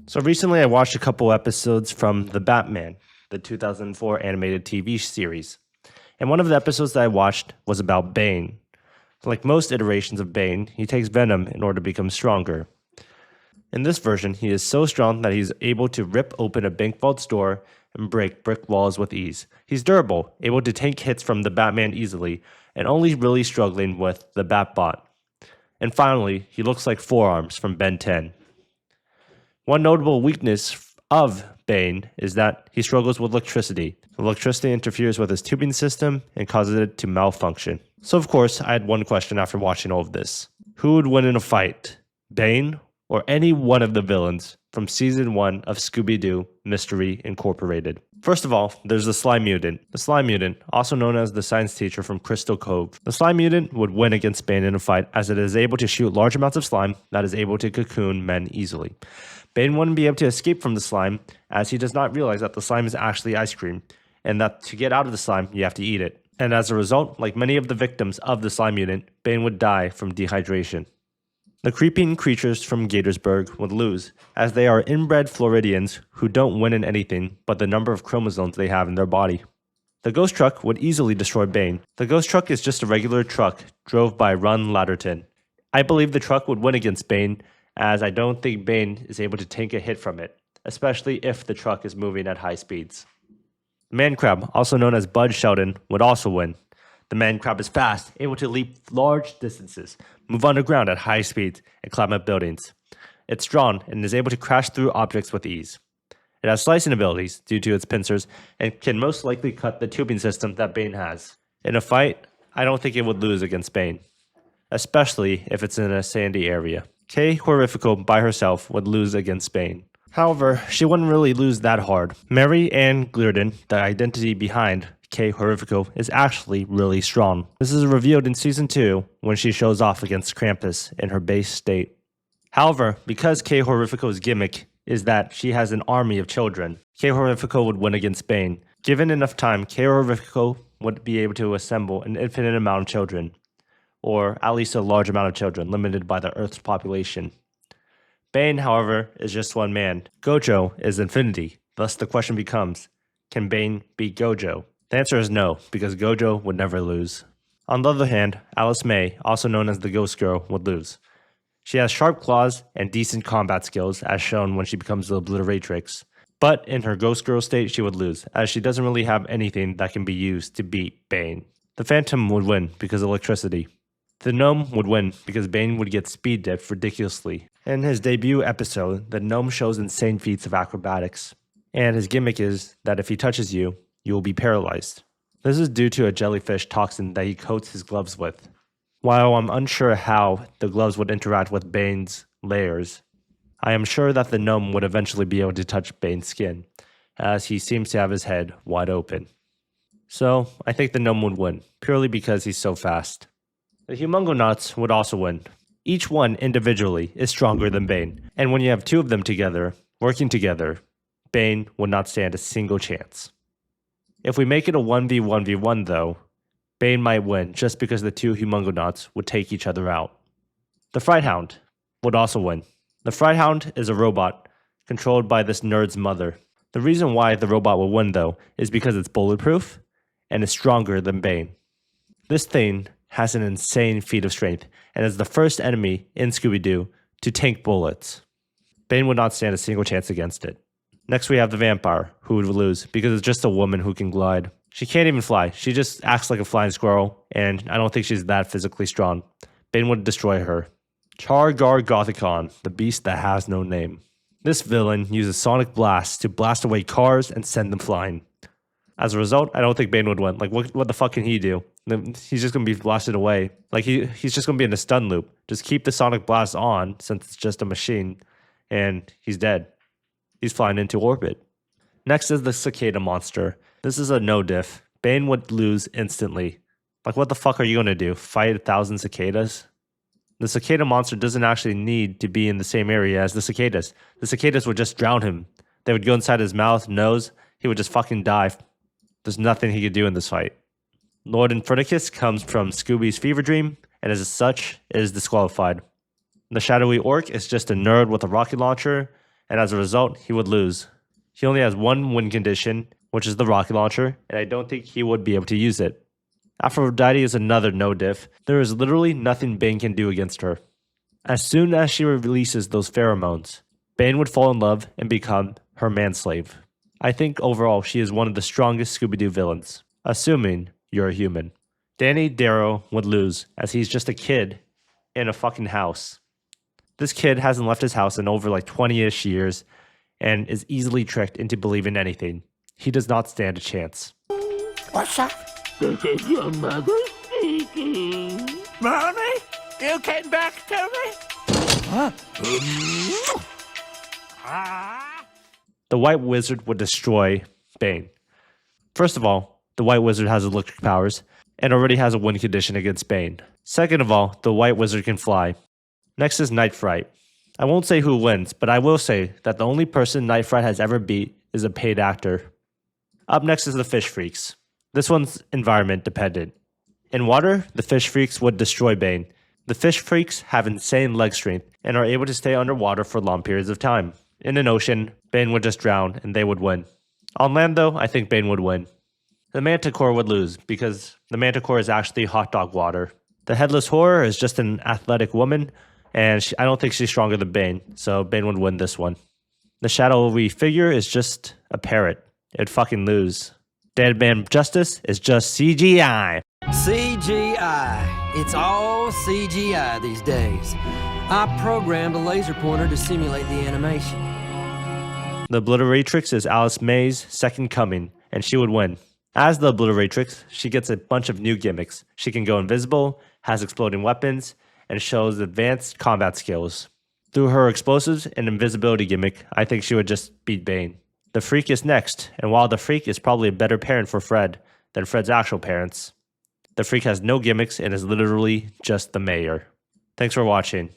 So recently I watched a couple episodes from The Batman, the 2004 animated TV series. And one of the episodes that I watched was about Bane. Like most iterations of Bane, he takes venom in order to become stronger. In this version, he is so strong that he's able to rip open a bank vault's door and break brick walls with ease. He's durable, able to take hits from the Batman easily, and only really struggling with the Batbot. And finally, he looks like Forearms from Ben 10. One notable weakness of Bane is that he struggles with electricity. Electricity interferes with his tubing system and causes it to malfunction. So of course, I had one question after watching all of this. Who would win in a fight? Bane or any one of the villains from Season 1 of Scooby-Doo Mystery Incorporated? First of all, there's the Slime Mutant. The Slime Mutant, also known as the science teacher from Crystal Cove. The Slime Mutant would win against Bane in a fight as it is able to shoot large amounts of slime that is able to cocoon men easily. Bane wouldn't be able to escape from the slime as he does not realize that the slime is actually ice cream and that to get out of the slime, you have to eat it. And as a result, like many of the victims of the Slime Mutant, Bane would die from dehydration. The creeping creatures from Gatorsburg would lose, as they are inbred Floridians who don't win in anything but the number of chromosomes they have in their body. The ghost truck would easily destroy Bane. The ghost truck is just a regular truck drove by Ron Latterton. I believe the truck would win against Bane, as I don't think Bane is able to take a hit from it, especially if the truck is moving at high speeds. The man crab, also known as Bud Sheldon, would also win. The man crab is fast, able to leap large distances, move underground at high speeds, and climb up buildings. It's strong and is able to crash through objects with ease. It has slicing abilities due to its pincers and can most likely cut the tubing system that Bane has. In a fight, I don't think it would lose against Bane, especially if it's in a sandy area. Kay Horrifico by herself would lose against Bane. However, she wouldn't really lose that hard. Mary Ann Glidden, the identity behind Kay Horrifico, is actually really strong. This is revealed in Season 2 when she shows off against Krampus in her base state. However, because Kay Horrifico's gimmick is that she has an army of children, Kay Horrifico would win against Bane. Given enough time, Kay Horrifico would be able to assemble an infinite amount of children, or at least a large amount of children, limited by the Earth's population. Bane, however, is just one man. Gojo is infinity. Thus, the question becomes, can Bane beat Gojo? The answer is no, because Gojo would never lose. On the other hand, Alice May, also known as the Ghost Girl, would lose. She has sharp claws and decent combat skills, as shown when she becomes the Obliteratrix. But in her Ghost Girl state, she would lose, as she doesn't really have anything that can be used to beat Bane. The Phantom would win because of electricity. The Gnome would win because Bane would get speed dipped ridiculously. In his debut episode, the Gnome shows insane feats of acrobatics, and his gimmick is that if he touches you, you will be paralyzed. This is due to a jellyfish toxin that he coats his gloves with. While I'm unsure how the gloves would interact with Bane's layers, I am sure that the Gnome would eventually be able to touch Bane's skin, as he seems to have his head wide open. So, I think the Gnome would win, purely because he's so fast. The Humongonauts would also win. Each one individually is stronger than Bane, and when you have two of them together, working together, Bane would not stand a single chance. If we make it a 1v1v1 though, Bane might win just because the two Humongonauts would take each other out. The Frighthound would also win. The Frighthound is a robot controlled by this nerd's mother. The reason why the robot will win though is because it's bulletproof and is stronger than Bane. This thing has an insane feat of strength and is the first enemy in Scooby-Doo to tank bullets. Bane would not stand a single chance against it. Next we have the Vampire, who would lose because it's just a woman who can glide. She can't even fly, she just acts like a flying squirrel, and I don't think she's that physically strong. Bane would destroy her. Chargar Gothicon, the beast that has no name. This villain uses sonic blasts to blast away cars and send them flying. As a result, I don't think Bane would win. Like, what the fuck can he do? He's just going to be blasted away. Like, he's just going to be in a stun loop. Just keep the sonic blast on, since it's just a machine, and he's dead. He's flying into orbit. Next is the Cicada Monster. This is a no diff. Bane would lose instantly. Like, what the fuck are you going to do? Fight 1,000 cicadas? The Cicada Monster doesn't actually need to be in the same area as the cicadas. The cicadas would just drown him. They would go inside his mouth, nose. He would just fucking die. There's nothing he could do in this fight. Lord Infernicus comes from Scooby's fever dream, and as such, is disqualified. The Shadowy Orc is just a nerd with a rocket launcher, and as a result, he would lose. He only has one win condition, which is the rocket launcher, and I don't think he would be able to use it. Aphrodite is another no diff. There is literally nothing Bane can do against her. As soon as she releases those pheromones, Bane would fall in love and become her manslave. I think overall she is one of the strongest Scooby-Doo villains, assuming you're a human. Danny Darrow would lose, as he's just a kid in a fucking house. This kid hasn't left his house in over like 20-ish years and is easily tricked into believing anything. He does not stand a chance. What's that? This is your mother speaking. Mommy? You came back to me? Huh? The White Wizard would destroy Bane. First of all, the White Wizard has electric powers and already has a win condition against Bane. Second of all, the White Wizard can fly. Next is Night Fright. I won't say who wins, but I will say that the only person Night Fright has ever beat is a paid actor. Up next is the Fish Freaks. This one's environment dependent. In water, the Fish Freaks would destroy Bane. The Fish Freaks have insane leg strength and are able to stay underwater for long periods of time. In an ocean, Bane would just drown and they would win. On land though, I think Bane would win. The Manticore would lose because the Manticore is actually hot dog water. The Headless Horror is just an athletic woman and I don't think she's stronger than Bane, so Bane would win this one. The shadowy figure is just a parrot. It'd fucking lose. Dead Man Justice is just CGI. CGI. It's all CGI these days. I programmed a laser pointer to simulate the animation. The Obliteratrix is Alice May's second coming, and she would win. As the Obliteratrix, she gets a bunch of new gimmicks. She can go invisible, has exploding weapons, and shows advanced combat skills. Through her explosives and invisibility gimmick, I think she would just beat Bane. The Freak is next, and while the Freak is probably a better parent for Fred than Fred's actual parents, the Freak has no gimmicks and is literally just the mayor. Thanks for watching.